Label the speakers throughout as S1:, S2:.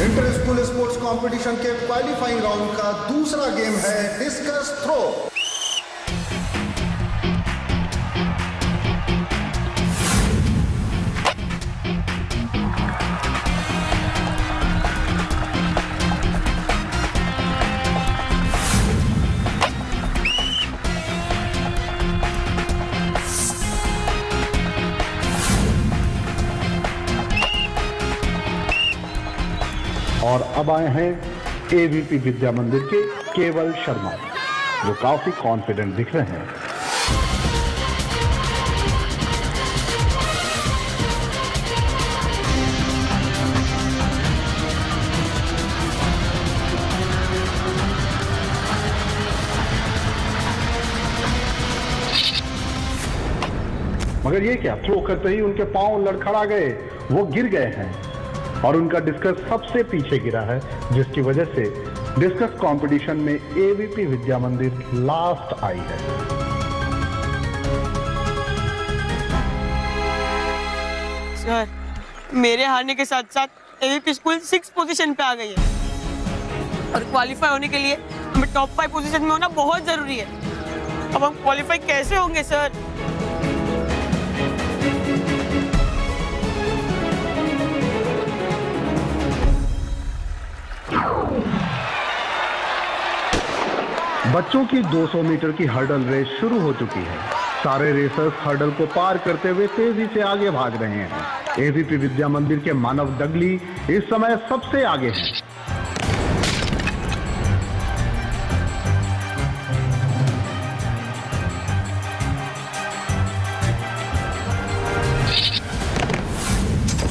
S1: Inter school sports competition के qualifying round का दूसरा गेम है डिस्कस थ्रो।
S2: और अब आए हैं एवीपी विद्या मंदिर के केवल शर्मा, जो काफी कॉन्फिडेंट दिख रहे हैं। मगर ये क्या, थ्रो करते ही उनके पांव लड़खड़ा गए, वो गिर गए हैं और उनका डिस्कस सबसे पीछे गिरा है, जिसकी वजह से डिस्कस कंपटीशन में एवीपी विद्या मंदिर लास्ट आई है।
S3: सर, मेरे हारने के साथ साथ एवीपी स्कूल 6 पोजीशन पे आ गई है और क्वालिफाई होने के लिए हमें टॉप 5 पोजीशन में होना बहुत जरूरी है। अब हम क्वालिफाई कैसे होंगे सर?
S2: बच्चों की 200 मीटर की हर्डल रेस शुरू हो चुकी है। सारे रेसर्स हर्डल को पार करते हुए तेजी से आगे भाग रहे हैं। एवीपी विद्या मंदिर के मानव डगली इस समय सबसे आगे हैं।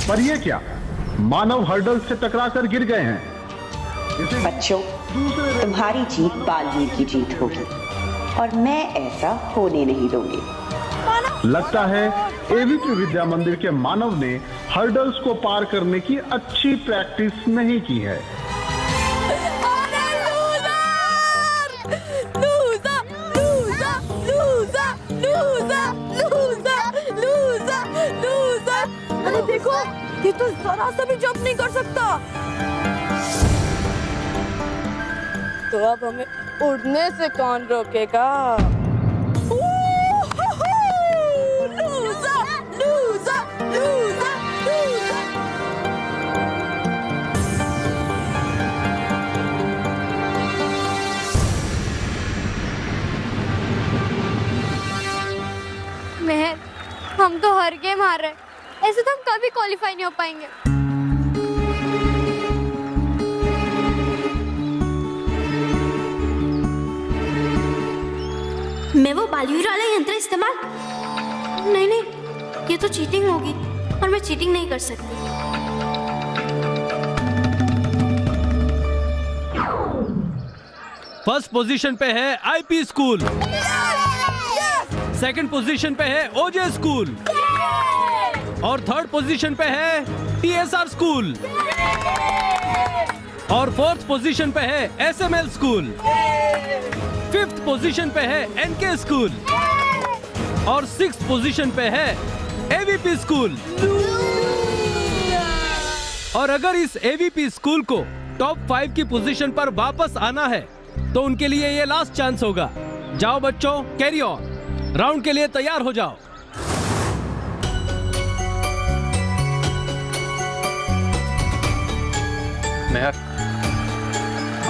S2: पर ये क्या, मानव हर्डल से टकराकर गिर गए हैं।
S4: बच्चों, तुम्हारी जीत बालवीर की जीत होगी और मैं ऐसा होने नहीं दूंगी।
S2: लगता है एवीपी विद्या मंदिर के मानव ने हर्डल्स को पार करने की अच्छी प्रैक्टिस नहीं की है।
S5: अरे देखो, ये तो जरा सा भी जंप नहीं कर सकता। तो अब हमें उड़ने से कौन रोकेगा?
S6: मेहर, हम तो हर गेम हार रहे, ऐसे तो हम कभी क्वालिफाई नहीं हो पाएंगे।
S7: मैं वो बालवीर वाला यंत्र इस्तेमाल नहीं, ये तो चीटिंग होगी और मैं चीटिंग नहीं कर सकती।
S8: फर्स्ट पोजीशन पे है आईपी स्कूल, सेकंड पोजीशन पे है ओजे स्कूल और थर्ड पोजीशन पे है टीएसआर स्कूल और फोर्थ पोजीशन पे है एसएमएल स्कूल, फिफ्थ पोजीशन पे है एनके स्कूल और सिक्स्थ पोजीशन पे है एवीपी स्कूल। और अगर इस एवीपी स्कूल को टॉप 5 की पोजीशन पर वापस आना है तो उनके लिए ये लास्ट चांस होगा। जाओ बच्चों, कैरी ऑन, राउंड के लिए तैयार हो जाओ।
S9: मेहर,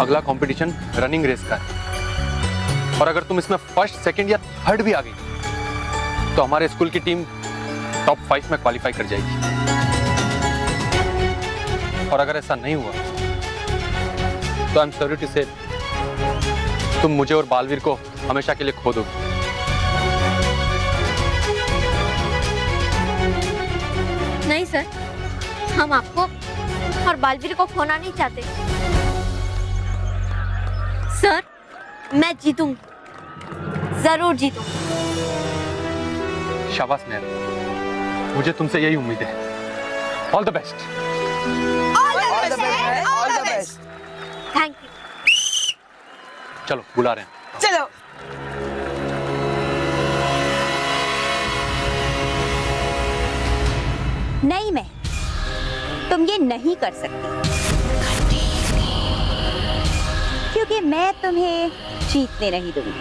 S9: अगला कंपटीशन रनिंग रेस का है और अगर तुम इसमें फर्स्ट, सेकंड या थर्ड भी आ गई तो हमारे स्कूल की टीम टॉप 5 में क्वालिफाई कर जाएगी। और अगर ऐसा नहीं हुआ तो आई एम सॉरी टू से तुम मुझे और बालवीर को हमेशा के लिए खो दोगे।
S6: नहीं सर, हम आपको और बालवीर को खोना नहीं चाहते। सर, मैं जीतूंगी, जरूर जीतूंगी।
S9: शाबाश मेहर, मुझे तुमसे यही उम्मीद है। All the best.
S6: Thank you.
S9: चलो, बुला रहे हैं।
S3: चलो।
S4: नहीं, मैं तुम ये नहीं कर सकती। क्योंकि मैं तुम्हें जीतने नहीं दूंगी।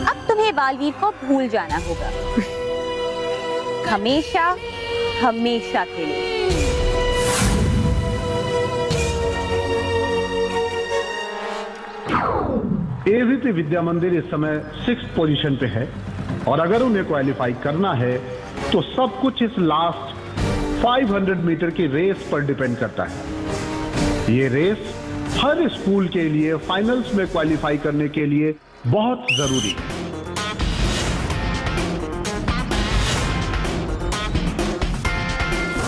S4: अब तुम्हें बालवीर को भूल जाना होगा, हमेशा हमेशा के लिए।
S2: एवीपी विद्या मंदिर इस समय 6th पोजीशन पे है और अगर उन्हें क्वालिफाई करना है तो सब कुछ इस लास्ट 500 मीटर की रेस पर डिपेंड करता है। ये रेस हर स्कूल के लिए फाइनल्स में क्वालिफाई करने के लिए बहुत जरूरी है।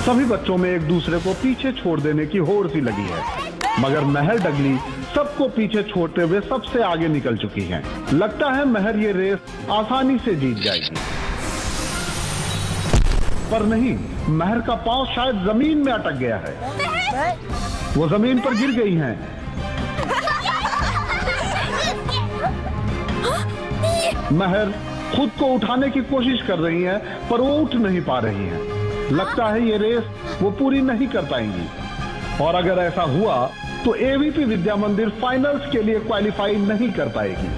S2: सभी बच्चों में एक दूसरे को पीछे छोड़ देने की होड़ सी लगी है, मगर महर डगली सबको पीछे छोड़ते हुए सबसे आगे निकल चुकी हैं। लगता है महर ये रेस आसानी से जीत जाएगी, पर नहीं, महर का पांव शायद जमीन में अटक गया है। वो जमीन पर गिर गई हैं। महर खुद को उठाने की कोशिश कर रही हैं, पर वो उठ नहीं पा रही हैं। लगता है ये रेस वो पूरी नहीं कर पाएंगी और अगर ऐसा हुआ तो एवीपी विद्या मंदिर फाइनल्स के लिए क्वालिफाई नहीं कर पाएगी।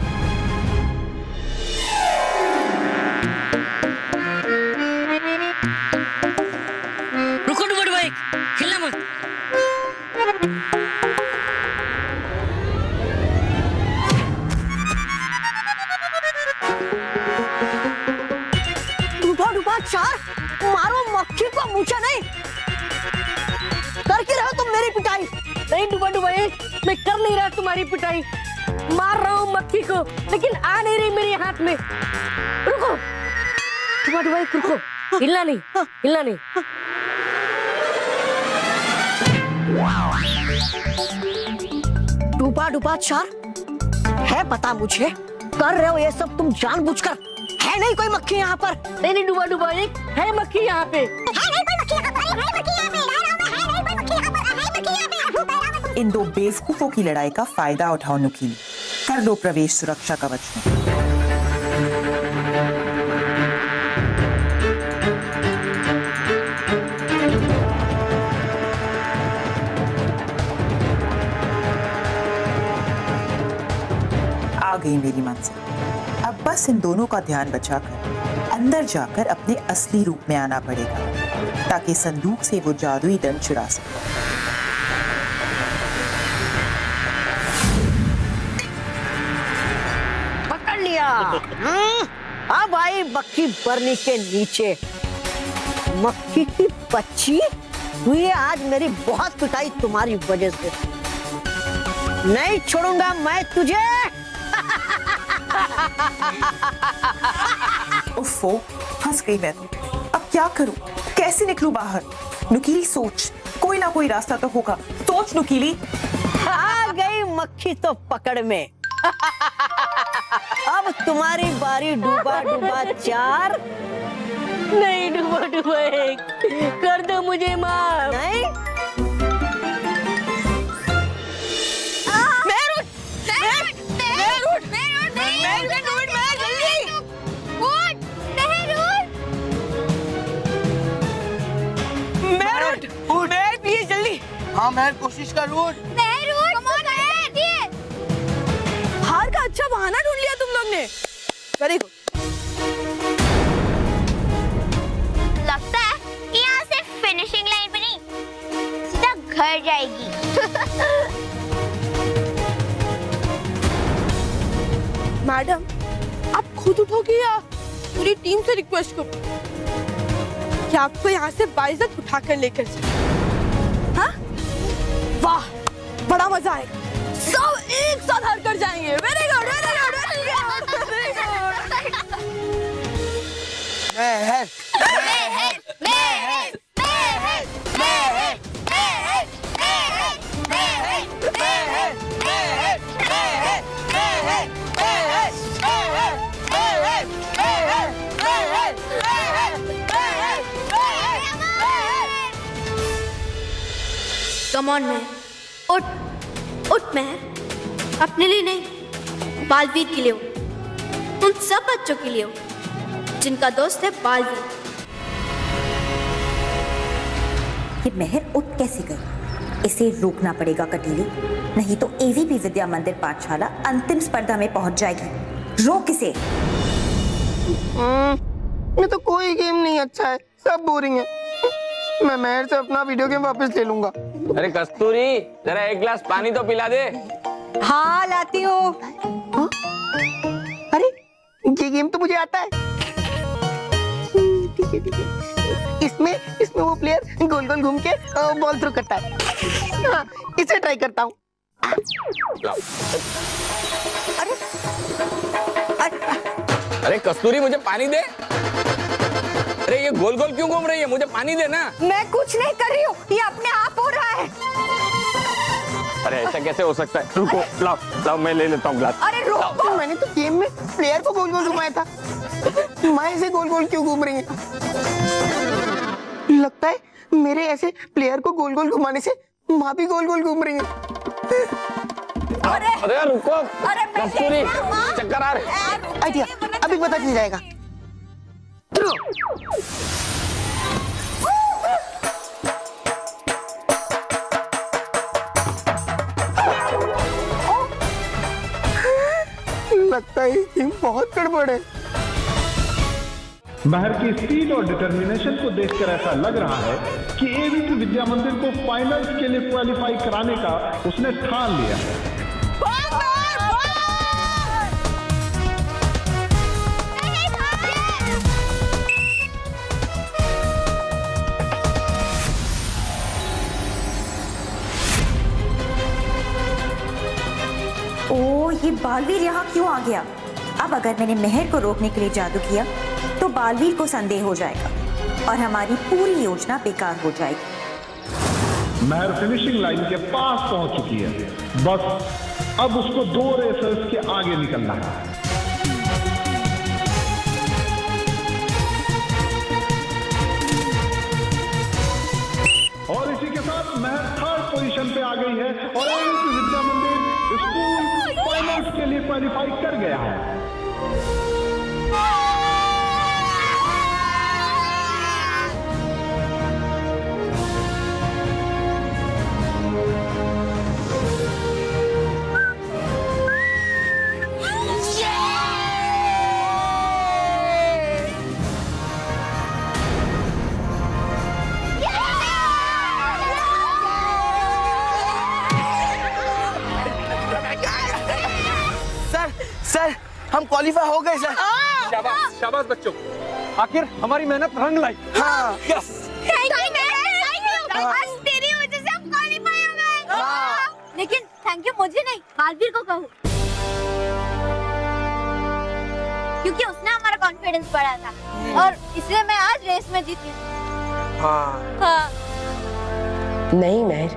S3: रुको डुबड़ भाई, हिलना मत।
S5: डूबा डूबा चार, मारो मक्खी को मूछा नहीं। करके रहो तुम मेरी पिटाई। नहीं डूबा डूबा मैं कर नहीं रहा तुम्हारी पिटाई, मार रहा हूँ मक्खी को, लेकिन आ नहीं रही मेरे हाथ में। रुको डूबा डूबा रुको, हिलना नहीं, हिलना नहीं। डूबा डूबा चार, है पता मुझे कर रहे हो ये सब तुम जानबूझकर। है नहीं कोई मक्खी यहाँ पर। नहीं नहीं डूबा डूबा एक है मक्खी यहाँ पे।
S10: इन दो बेवकूफों की लड़ाई का फायदा उठाओ नुकीली, कर लो प्रवेश सुरक्षा कवच में। आ गई मेरी मंजिल। अब बस इन दोनों का ध्यान बचाकर अंदर जाकर अपने असली रूप में आना पड़ेगा, ताकि संदूक से वो जादुई दंड चुरा सके।
S5: पकड़ लिया। अब आई मक्खी बरनी के नीचे। मक्खी की बच्ची हुई है आज मेरी बहुत पिटाई तुम्हारी वजह से। नहीं छोड़ूंगा मैं तुझे।
S10: उफ़ो, फंस गई मैं तो। अब क्या करूं? कैसे निकलूं बाहर? नुकीली सोच, कोई ना कोई रास्ता तो होगा। सोच नुकीली।
S5: आ गई मक्खी तो पकड़ में। अब तुम्हारी बारी डूबा डूबा चार। नहीं डूबा डूबा एक, कर दो मुझे माफ। नहीं
S3: हाँ मैं कोशिश कर रूट।
S5: हार का अच्छा बहाना ढूंढ लिया तुम लोग ने। Very good.
S7: लगता है कि यहाँ से फिनिशिंग लाइन पे नहीं, सीधा घर जाएगी।
S5: मैडम आप खुद उठोगी या पूरी टीम से रिक्वेस्ट करो कि आपको यहाँ से बाइज्जत उठाकर लेकर जाए? हाँ? वाह बड़ा मजा आएगा, सब एक साथ हर कर जाएंगे। Very good very good very good very good.
S6: Come on मैं, उठ उठ मैं, अपने लिए नहीं बालवीर के लिए उठ, उन सब बच्चों के लिए उठ जिनका दोस्त है बालवीर।
S4: ये महर उठ कैसे गई? इसे रोकना पड़ेगा कटीली।
S11: नहीं तो एवीपी विद्या मंदिर पाठशाला अंतिम स्पर्धा में पहुंच जाएगी। रोक इसे।
S3: ये तो कोई गेम नहीं अच्छा है, सब बोरिंग है। मैं मेहर से अपना वीडियो गेम वापस ले लूंगा।
S12: अरे कस्तूरी, जरा एक गिलास पानी तो पिला दे।
S4: हाँ लाती हूँ।
S3: अरे ये गेम तो मुझे आता है। ठीक है ठीक है। इसमें वो प्लेयर गोल गोल घूम के बॉल थ्रो करता है। हाँ, इसे ट्राई करता हूँ।
S12: अरे कस्तूरी, मुझे पानी दे। अरे ये गोल गोल क्यों घूम रही है? मुझे पानी दे ना।
S4: मैं कुछ नहीं कर रही हूँ, ये अपने आप हो रहा है।
S12: अरे ऐसा कैसे हो सकता है? रुको, लाओ लाओ, मैं ले लेता हूँ ग्लास।
S4: अरे रुको,
S3: मैंने तो गेम में प्लेयर को गोल गोल घुमाया था। माँ ऐसे गोल गोल क्यों घूम रही है? लगता है मेरे ऐसे प्लेयर को गोल गोल घुमाने से माँ भी गोल गोल घूम रही है।
S12: अरे रुको कस्तूरी, चक्कर आ रहे।
S3: आइडिया, अभी पता चल जाएगा। लगता है ये बहुत गड़बड़ है।
S2: महर की स्पीड और डिटर्मिनेशन को देखकर ऐसा लग रहा है कि एवीपी विद्या मंदिर को फाइनल्स के लिए क्वालिफाई कराने का उसने ठान लिया है।
S11: ओ, ये बालवीर यहाँ क्यों आ गया? अब अगर मैंने मेहर को रोकने के लिए जादू किया तो बालवीर को संदेह हो जाएगा और हमारी पूरी योजना बेकार हो जाएगी।
S2: महर फिनिशिंग लाइन के पास पहुंच चुकी है, बस अब उसको 2 रेसर्स के आगे निकलना है। और इसी के साथ महर 3rd पोजीशन पे आ गई है और एवीपी विद्या मंदिर स्कूल फाइनल्स के लिए क्वालिफाई कर गया है।
S3: सर, हम क्वालिफाई हो गए सर।
S9: शाबाश शाबाश बच्चों, आखिर हमारी मेहनत रंग लाई।
S3: हाँ।
S9: यस।
S6: आज तेरी वजह से हम क्वालीफाई हो गए। लेकिन थैंक यू मुझे नहीं, बालवीर को कहूँ, क्योंकि उसने हमारा कॉन्फिडेंस बढ़ाया था और इसलिए मैं आज रेस में जीती। हाँ।
S13: नहीं महर,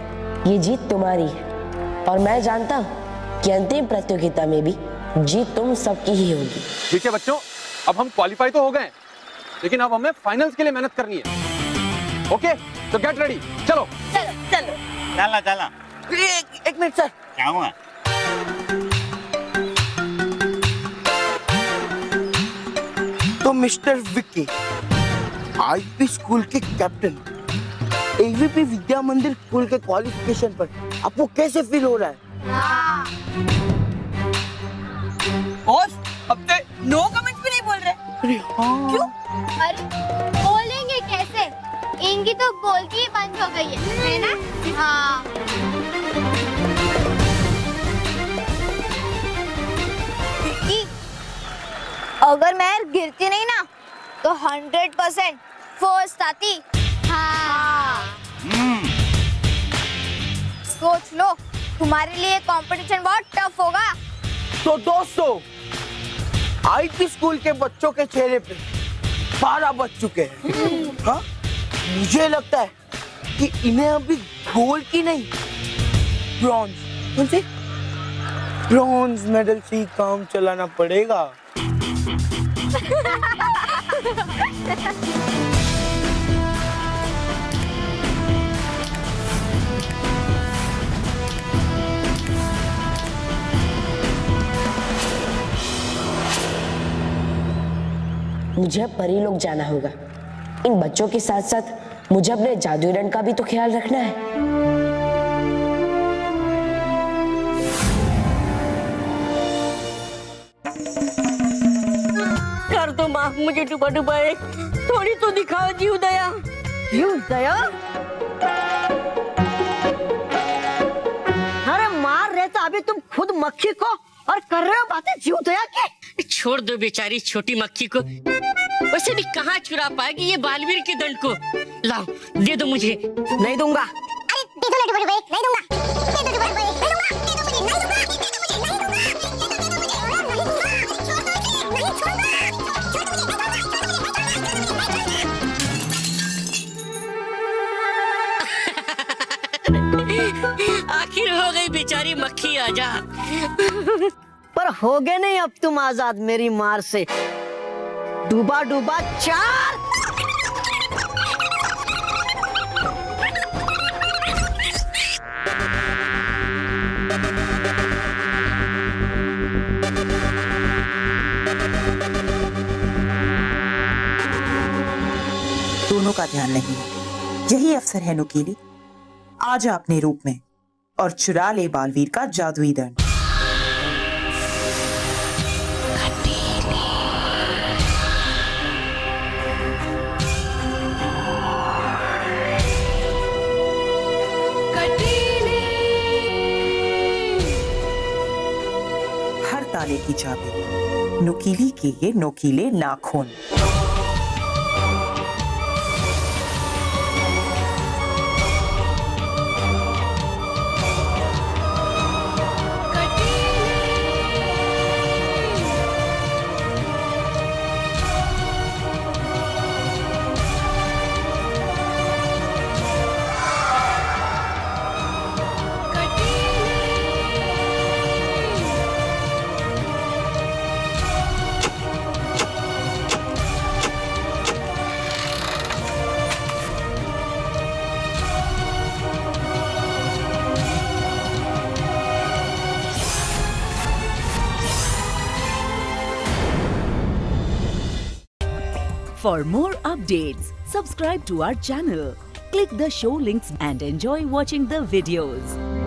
S13: ये जीत तुम्हारी है और मैं जानता हूँ कि अंतिम प्रतियोगिता में भी जीत तुम सबकी ही होगी।
S9: ठीक है बच्चों, अब हम क्वालिफाई तो हो गए, लेकिन अब हमें फाइनल्स के लिए मेहनत करनी है। ओके, तो गेट रेडी, चलो
S6: चलो चलो
S12: चला चला।
S3: एक मिनट सर।
S12: क्या हुआ?
S3: तो मिस्टर विक्की, आईपी स्कूल के कैप्टन, एवीपी विद्या मंदिर स्कूल के क्वालिफिकेशन पर आपको कैसे फील हो रहा है? बॉस, अब तक नो कमेंट्स भी नहीं बोल रहे। अरे हाँ।
S6: क्यों? अरे बोलेंगे कैसे? इनकी तो गोल की बंद हो गई है ना? हाँ। अगर मैं गिरती नहीं ना तो 100% फर्स्ट आती। हाँ। सोच लो, तुम्हारे लिए कंपटीशन बहुत टफ होगा।
S3: तो दोस्तों, आईपी स्कूल के बच्चों के चेहरे पे 12 बज चुके हैं। हाँ? मुझे लगता है कि इन्हें अभी गोल्ड की नहीं, ब्रॉन्ज मेडल से ही काम चलाना पड़ेगा।
S13: मुझे अब परी लोग जाना होगा। इन बच्चों के साथ साथ मुझे अपने जादुई रन का भी तो ख्याल रखना है।
S3: मुझे डुबा डुबाए, थोड़ी तो दिखाओ जीव दया। जीव दया? अरे मार रहे तो अभी तुम खुद मक्खी को और कर रहे हो बातें जीव दया के। छोड़ दो बेचारी छोटी मक्खी को, वैसे भी कहाँ चुरा पाएगी ये बालवीर के दंड को। लाओ दे दो मुझे। नहीं दूंगा।
S6: अरे दे दो लड्डू बड़े, नहीं दूंगा। दे दो लड्डू बड़े, नहीं दूंगा। दे दो मुझे, नहीं दूंगा।
S3: आखिर हो गई बेचारी मक्खी आजाद। पर हो गए नहीं अब तुम आजाद मेरी मार से। डूबा डूबा 4।
S10: दोनों का ध्यान नहीं। यही अवसर है नुकीली, आ जा अपने रूप में और चुरा ले बालवीर का जादुई दंड। हर ताले की चाबी, नुकीली के ये नोकीले नाखून।
S14: For more updates, subscribe to our channel, click the show links and enjoy watching the videos.